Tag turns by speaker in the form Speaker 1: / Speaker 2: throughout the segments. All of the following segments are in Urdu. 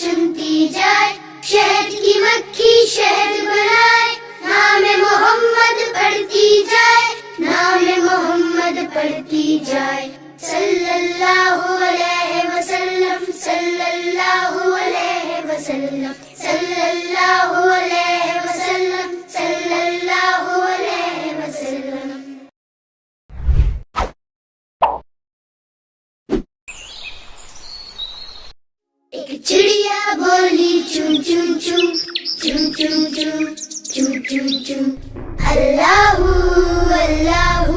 Speaker 1: چنتی جائے، شہد کی مکھی شہد بنائے، نام محمد پڑھتی جائے، نام محمد پڑھتی جائے، صلی اللہ علیہ وسلم، صلی اللہ علیہ وسلم، صلی اللہ علیہ وسلم، صلی اللہ علیہ وسلم۔ ایک چڑیا بولی چون چون چون چون چون چون چون چون چون، اللہ اللہ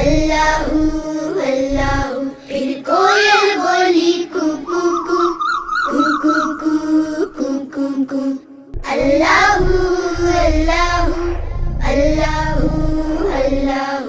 Speaker 1: اللہ اللہ۔ پھر کوئل بولی کو کو کو کو کو کو کو کو، اللہ اللہ اللہ اللہ۔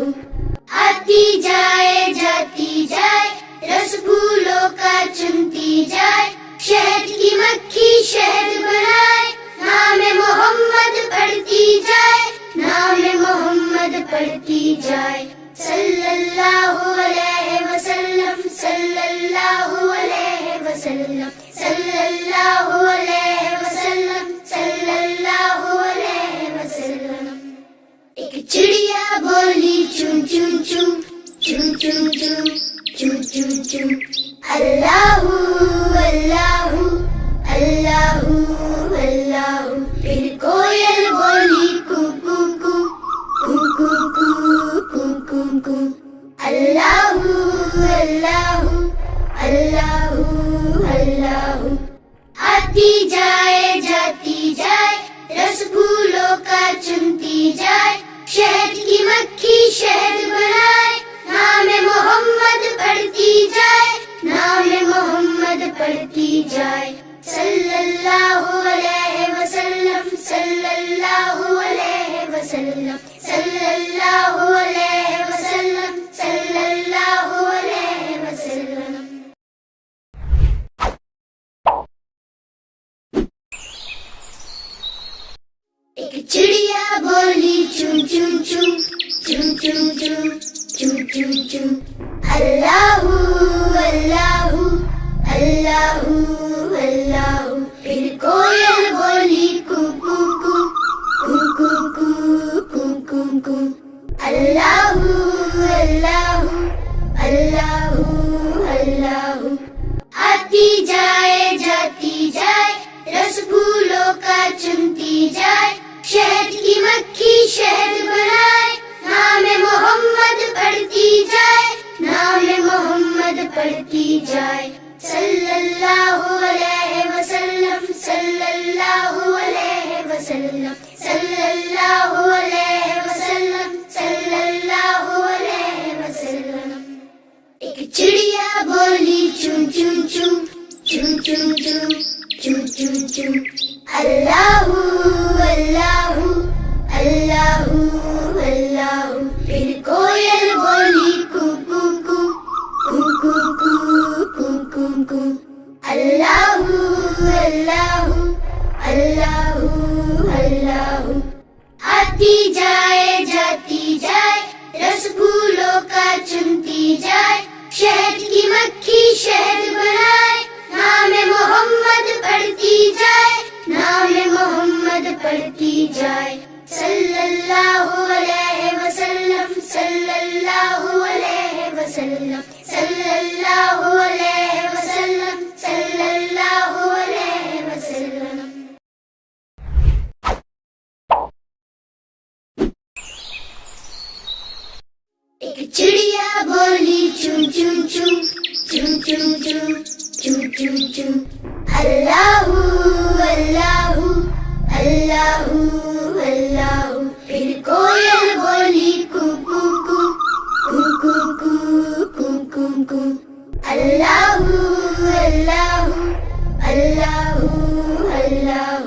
Speaker 1: آتی جائے جاتی جائے، رس پھولوں کا چنتی جائے، شہد کی مکھی شہد بنائے، نام محمد پڑھتی جائے، نام محمد پڑھتی جائے، صلی اللہ علیہ وسلم، صلی اللہ علیہ وسلم، صلی اللہ علیہ وسلم، صلی اللہ علیہ وسلم۔ ایک چڑیا بولی چون چون چون چون چون چون چون چون چون، اللہ اللہ اللہ اللہ۔ پھر کوئل بولی کو کو کو کو کو کو کو کو، اللہ اللہ اللہ اللہ۔ آتی جائے جاتی جائے، رس پھولوں کا چنتی جائے، شہد کی مکھی شہد بنائے، نام محمد پڑھتی جائے، نام محمد پڑھتی جائے، صلی اللہ علیہ وسلم، صلی اللہ علیہ وسلم، صلی اللہ علیہ وسلم، صلی اللہ علیہ وسلم۔ ایک چڑیا بولی چون چون چون چون چون چون چون چون چون، اللہ اللہ اللہ اللہ۔ پھر کوئل بولی کو کو کو کو کو کو کو کو، اللہ اللہ اللہ اللہ۔ آتی جائے جاتی جائے، رس پھولوں کا چنتی جائے، شہد کی مکھی شہد بنائے، نام محمد پڑھتی جائے، نام محمد پڑھتی جائے، صلی اللہ علیہ وسلم، صلی اللہ علیہ وسلم، صلی اللہ علیہ وسلم، صلی اللہ علیہ وسلم۔ ایک چڑیا بولی چون چون چون چون چون چون چون چون چون، اللہ اللہ اللہ اللہ۔ پھر کوئل بولی کو کو کو کو کو کو کو کو، اللہ اللہ اللہ اللہ۔ آتی جائے جاتی جائے، رس پھولوں کا چنتی جائے، شہد کی مکھی شہد بنائے، نام محمد پڑھتی جائے، نام محمد پڑھتی جائے، صلی اللہ علیہ وسلم، صلی اللہ علیہ وسلم، صلی اللہ علیہ وسلم، صلی اللہ علیہ وسلم۔ ایک چڑیا بولی چون چون چون چون چون چون چون چون چون، اللہ اللہ اللہ اللہ۔ پھر کوئل بولی کو کو کو کو کو کو کو کو، اللہ اللہ اللہ اللہ۔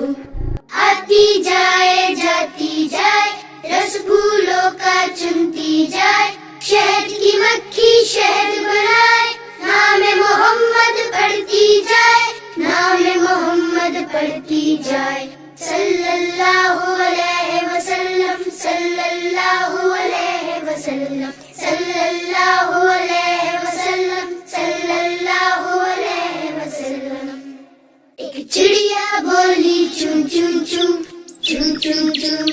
Speaker 1: آتی جائے جاتی جائے، رس پھولوں کا چنتی جائے، شہد کی مکھی شہد بنائے، نام محمد پڑھتی جائے، نام محمد پڑھتی جائے، صلی اللہ علیہ وسلم، صلی اللہ علیہ وسلم، صلی اللہ علیہ وسلم، صلی اللہ علیہ وسلم۔ chum chum,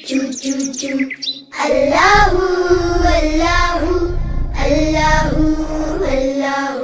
Speaker 1: chum chum chum. Allahu Allahu Allahu Allahu.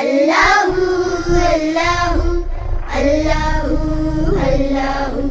Speaker 1: Allahu Allahu Allahu Allahu.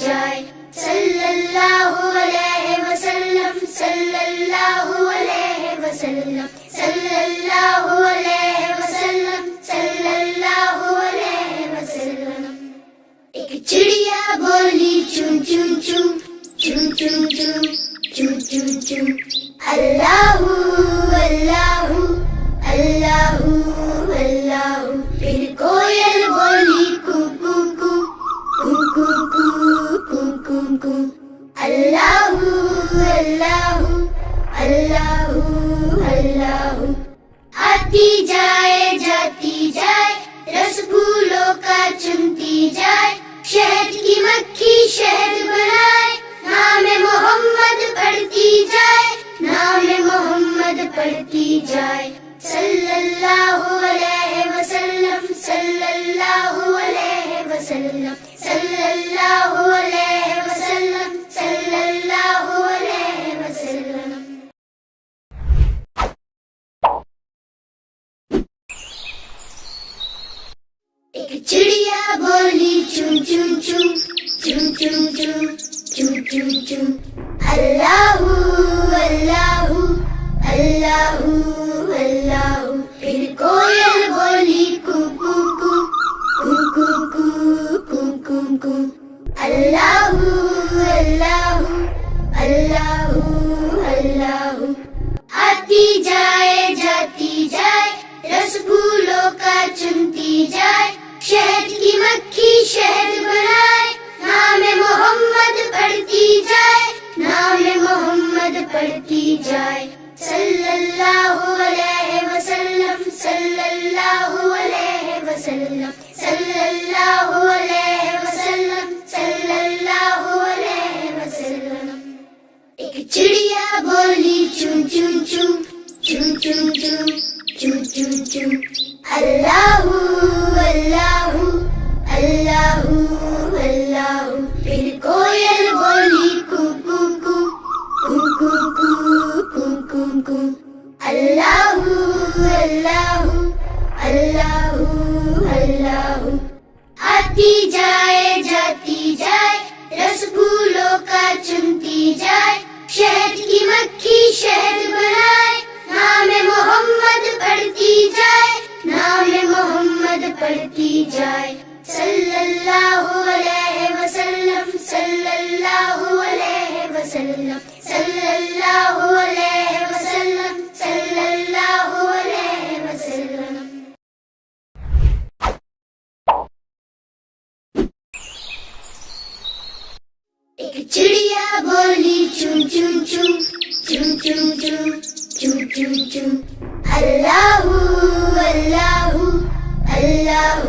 Speaker 1: جائے صلی اللہ علیہ وسلم صلی اللہ علیہ وسلم صلی اللہ علیہ وسلم صلی اللہ علیہ وسلم ایک چڑیا بولی چون چون چون چون چون چون چون چون چون اللہ اللہ اللہ اللہ پھر کوئل بولی کو کو کو کو کو کو کو کو کو اللہ اللہ اللہ اللہ آتی جائے جاتی جائے رس پھولوں کا چنتی جائے شہد کی مکھی شہد بنائے نام محمد پڑھتی جائے نام محمد پڑھتی جائے صلی اللہ علیہ وسلم صلی اللہ علیہ وسلم صلی اللہ علیہ وسلم صلی اللہ علیہ وسلم ایک چڑیا بولی چون چون چون چون چون چون چون چون چون اللہ اللہ اللہ اللہ پھر کوئل بولی کو کو کو کو کو کو کو کو کو اللہ اللہ اللہ اللہ آتی جائے جاتی جائے رس پھولوں کا چنتی جائے شہد کی مکھی شہد بنائے نام محمد پڑھتی جائے نام محمد پڑھتی جائے صلی اللہ علیہ وسلم صلی اللہ علیہ وسلم صلی اللہ علیہ وسلم صلی اللہ علیہ وسلم ایک چڑیا بولی چون چون چون چون چون چون چون چون چون اللہ اللہ اللہ اللہ پھر کوئل بولی کو کو کو کو کو کو کو کو کو اللہ اللہ اللہ اللہ آتی جائے جاتی جائے رس پھولوں کا چنتی جائے شہد کی مکھی شہد بنائے نام محمد پڑھتی جائے نام محمد پڑھتی جائے صلی اللہ علیہ وسلم صلی اللہ علیہ وسلم صلی اللہ علیہ وسلم صلی اللہ علیہ وسلم ایک چڑیا بولی چون چون چون چون چون چون چون چون چون اللہ اللہ اللہ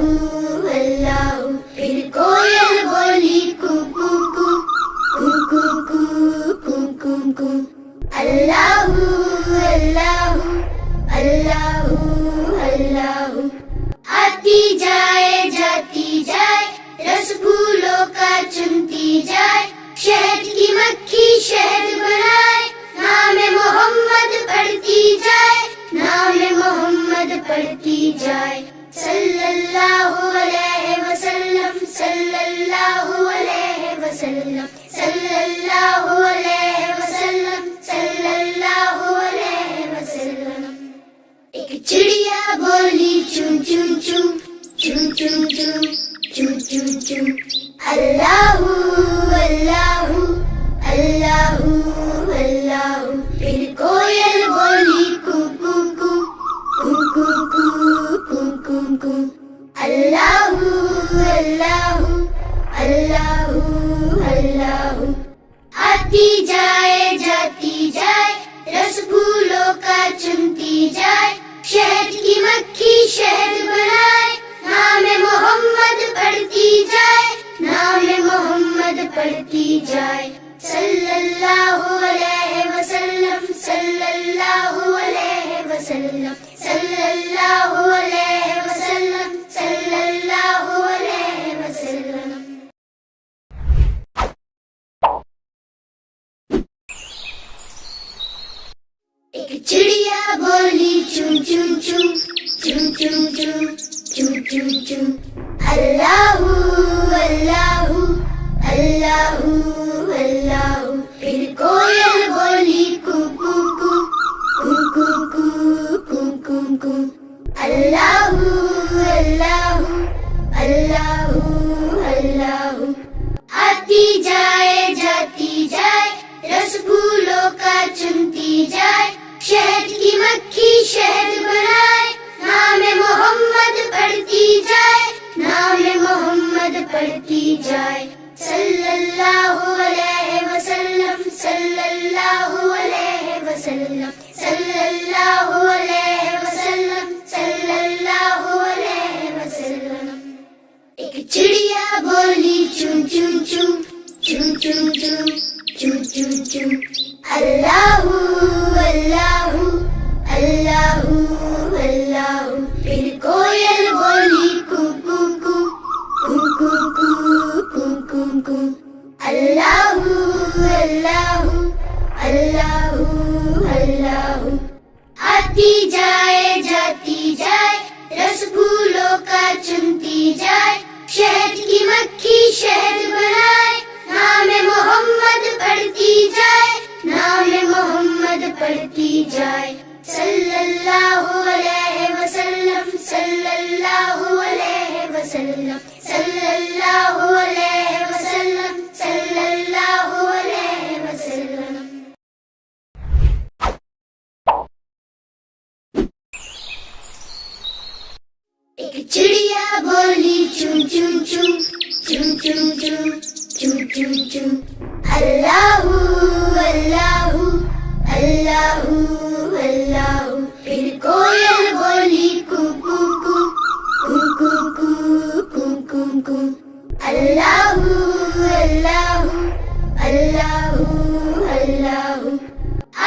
Speaker 1: اللہ پھر کوئل بولی کو کو کو کو کو کو کو کو کو اللہ اللہ اللہ اللہ آتی جائے جاتی جائے رس پھولوں کا چنتی جائے شہد کی مکھی شہد بنائے نام محمد پڑھتی جائے نام محمد پڑھتی جائے صلی اللہ علیہ وسلم صلی اللہ علیہ وسلم صلی اللہ علیہ وسلم صلی اللہ علیہ وسلم ایک چڑیا بولی چون چون چون چون چون چون چون چون چون اللہ اللہ اللہ اللہ پھر کوئل بولی کو کو کو کو کو کو کو کو کو اللہ اللہ اللہ اللہ آتی جائے جاتی جائے رس پھولوں کا چنتی جائے شہد کی مکھی شہد بنائے نام محمد پڑھتی جائے نام محمد پڑھتی جائے صلی اللہ علیہ وسلم صلی اللہ علیہ وسلم صلی اللہ علیہ وسلم صلی اللہ علیہ وسلم ایک چڑیا بولی چون چون چون چون چون چون چون چون چون اللہ اللہ اللہ اللہ، پھر کوئل بولی کو کو کو کو کو کو کو کو، اللہ اللہ اللہ اللہ، آتی جائے جاتی جائے، رس پھولوں کا چنتی جائے، شہد کی مکھی شہد بنائے، نام محمد پڑھتی جائے، نام محمد پڑھتی جائے، صلی اللہ علیہ وسلم صلی اللہ علیہ وسلم صلی اللہ علیہ وسلم صلی اللہ علیہ وسلم۔ ایک چڑیا بولی چون چون چون چون چون چون چون چون چون، اللہ اللہ اللہ اللہ، پھر کوئل بولی کو کو کو کو کو کو کو کو، اللہ اللہ اللہ اللہ، آتی جائے جاتی جائے، رس پھولوں کا چنتی جائے، شہد کی مکھی شہد بنائے، نام محمد پڑھتی جائے، نام محمد پڑھتی جائے، صلی اللہ علیہ وسلم صلی اللہ علیہ وسلم صلی اللہ علیہ وسلم صلی اللہ علیہ وسلم۔ ایک چڑیا بولی چون چون چون چون چون چون چون چون چون، اللہ اللہ اللہ اللہ، پھر کوئل بولی کو کو کو کو کو کو کو کو، اللہ اللہ اللہ اللہ،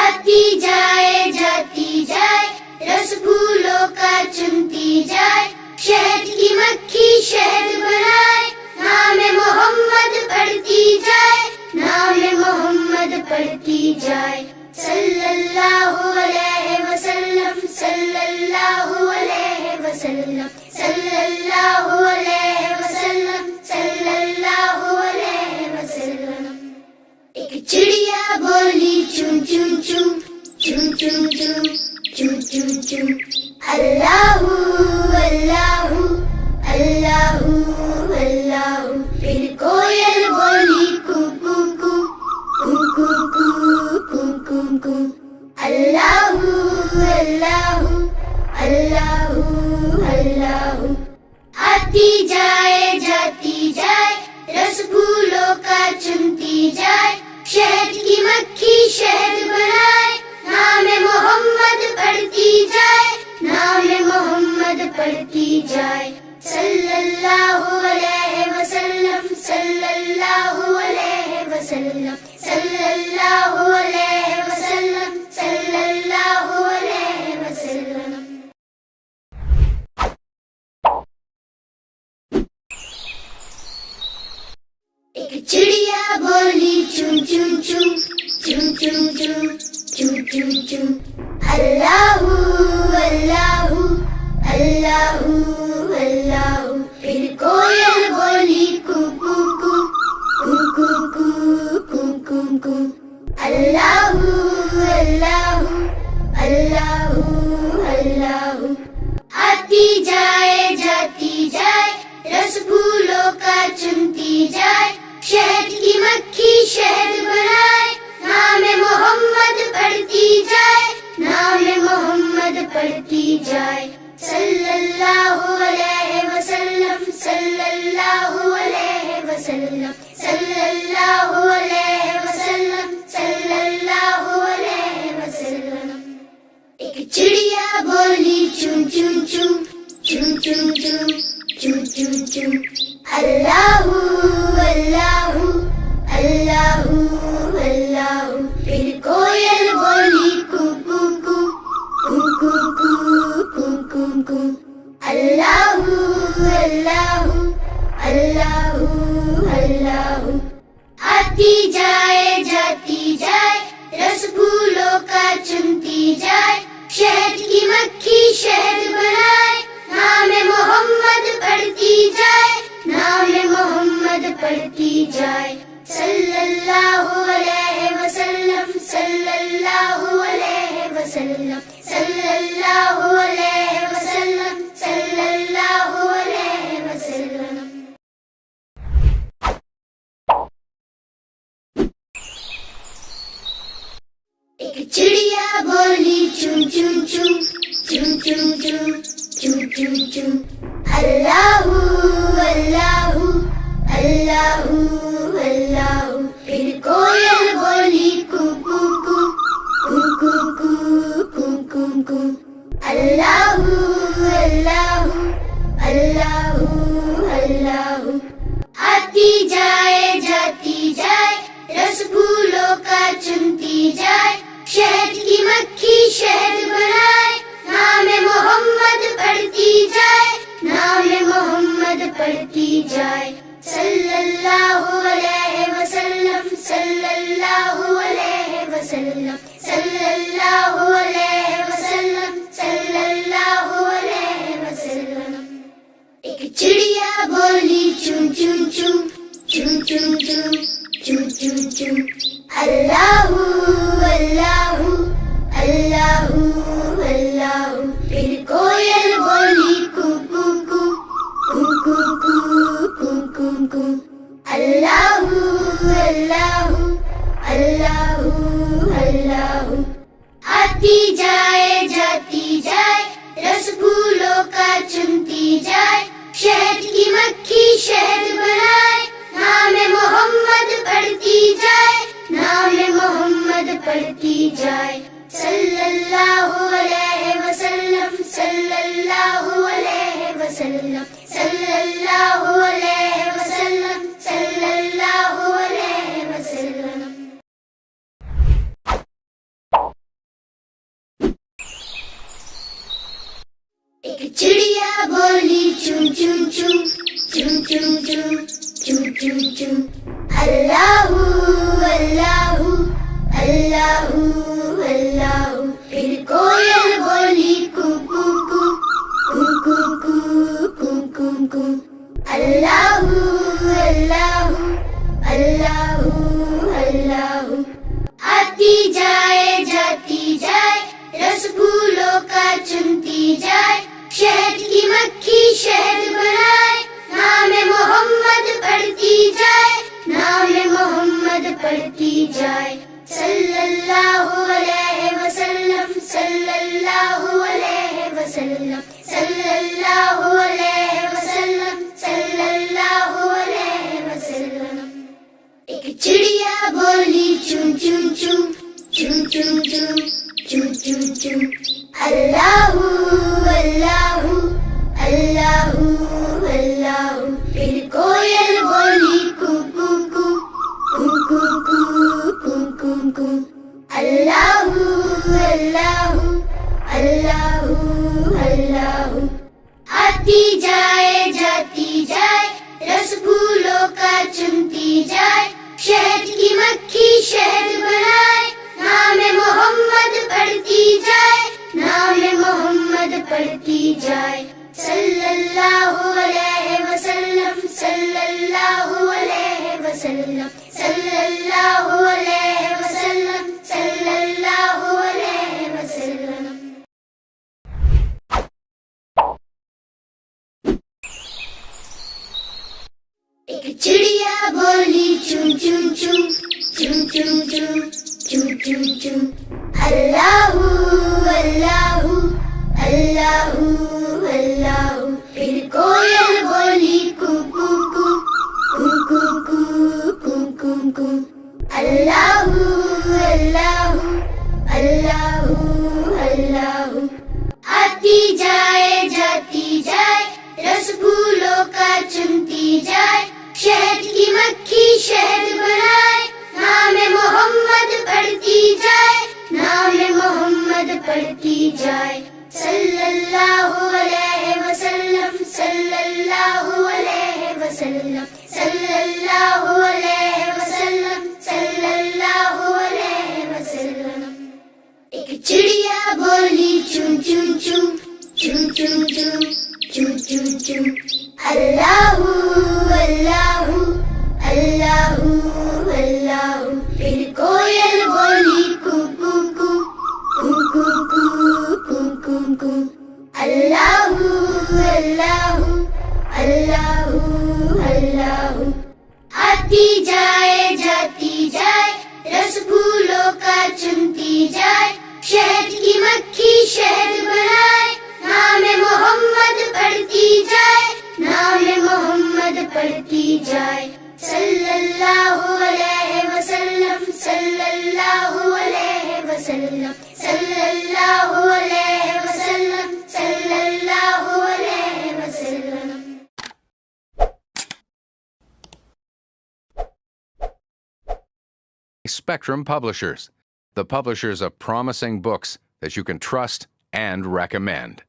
Speaker 1: آتی جائے جاتی جائے، رس پھولوں کا چنتی جائے، شہد کی مکھی شہد بنائے، نام محمد پڑھتی جائے، نام محمد پڑھتی جائے، صلی اللہ علیہ وسلم صلی اللہ علیہ وسلم صلی اللہ علیہ وسلم صلی اللہ علیہ وسلم۔ ایک چڑیا بولی چون چون چون چون چون چون چون چون چون، اللہ اللہ اللہ اللہ، پھر کوئل بولی کو کو کو کو کو کو کو کو، اللہ اللہ اللہ اللہ، آتی جائے جاتی جائے، رس پھولوں کا چنتی جائے، شہد کی مکھی شہد بنائے، نام محمد پڑھتی جائے، نام محمد پڑھتی جائے، صلی اللہ علیہ وسلم صلی اللہ علیہ وسلم صلی اللہ علیہ وسلم صلی اللہ علیہ وسلم۔ ایک چڑیا بولی چون چون چون چون چون چون چون چون چون، اللہ اللہ اللہ اللہ، پھر کوئل بولی کو کو کو کو کو کو کو کو، اللہ اللہ اللہ اللہ، آتی جائے جاتی جائے، رس پھولوں کا چنتی جائے، شہد کی مکھی شہد بنائے، نام محمد پڑھتی جائے، نام محمد پڑھتی جائے، صلی اللہ علیہ وسلم صلی اللہ علیہ وسلم صلی اللہ علیہ وسلم صلی اللہ علیہ وسلم۔ ایک چڑیا بولی چون چون چون چون چون چون چون چون چون، اللہ اللہ اللہ اللہ، پھر کوئل بولی کو کو کو کو کو کو کو کو، اللہ اللہ اللہ اللہ، آتی جائے جاتی جائے، رس پھولوں کا چنتی جائے، شہد کی مکھی شہد بنائے، نام محمد پڑھتی جائے، نام محمد پڑھتی پڑھتی جائے صلی اللہ علیہ وسلم صلی اللہ علیہ وسلم صلی اللہ علیہ وسلم صلی اللہ علیہ وسلم. ایک چڑیا بولی چون چون چون چون چون چون چون چون چون اللہ اللہ اللہ اللہ. پھر کوئل بولی کو کو کو کو کو کو کو کو کو اللہ اللہ اللہ اللہ. آتی جائے جاتی جائے رس پھولوں کا چنتی جائے شہد کی مکھی شہد بنائے نام محمد پڑھتی جائے نام محمد پڑھتی جائے صلی اللہ علیہ وسلم صلی اللہ علیہ وسلم صلی اللہ علیہ وسلم صلی اللہ علیہ وسلم. ایک چڑیا بولی چون چون چون چون چون چون چون چون چون اللہ اللہ اللہ اللہ. پھر کوئل بولی کو کو کو کو کو کو کو کو کو اللہ اللہ اللہ اللہ. آتی جائے جاتی جائے رس پھولوں کا چنتی جائے شہد کی مکھی شہد بنائے نام محمد پڑھتی جائے نام محمد پڑھتی جائے صلی اللہ علیہ وسلم صلی اللہ علیہ وسلم صلی اللہ علیہ وسلم صلی اللہ علیہ وسلم. ایک چڑیا بولی چون چون چون چون چون چون چون چون چون اللہ اللہ اللہ اللہ. پھر کوئل بولی کو کو کو کو کو کو کو کو کو اللہ اللہ اللہ اللہ. آتی جائے جاتی جائے رس پھولوں کا چنتی جائے شہد کی مکھی شہد بنائے نام محمد پڑھتی جائے نام محمد پڑھتی جائے صلی اللہ علیہ وسلم صلی اللہ علیہ وسلم صلی اللہ علیہ وسلم صلی اللہ علیہ وسلم. ایک چڑیا بولی چون چون چون چون چون چون چون چون چون اللہ اللہ اللہ اللہ. پھر کوئل بولی کو کو کو کو کو کو کو کو کو اللہ اللہ اللہ اللہ. آتی جائے جاتی جائے رس پھولوں کا چنتی جائے شہد کی مکھی شہد بنائے نام محمد پڑھتی جائے نام محمد پڑھتی جائے صلی اللہ علیہ وسلم صلی اللہ علیہ وسلم صلی اللہ علیہ وسلم صلی اللہ علیہ وسلم. ایک چڑیا بولی چون چون چون چون چون چون چون چون چون اللہ اللہ اللہ اللہ. پھر کوئل بولی کو کو کو کو کو کو کو کو کو اللہ اللہ اللہ اللہ. آتی جائے جاتی جائے رس پھولوں کا چنتی جائے شہد کی مکھی شہد بنائے نام محمد پڑھتی جائے نام محمد پڑھتی جائے صلی اللہ علیہ وسلم صلی اللہ علیہ وسلم صلی اللہ علیہ وسلم صلی اللہ علیہ وسلم. ایک چڑیا بولی چون چون چون چون چون چون چون چون چون اللہ اللہ اللہ اللہ آتی جائے جاتی جائے رس پھولوں کا چنتی جائے شہد کی مکھی شہد بنائے نام محمد پڑھتی جائے نام محمد پڑھتی جائے صلی اللہ علیہ وسلم صلی اللہ علیہ وسلم صلی اللہ علیہ وسلم صلی اللہ علیہ وسلم.
Speaker 2: Spectrum Publishers, the publishers of promising books that you can trust and recommend.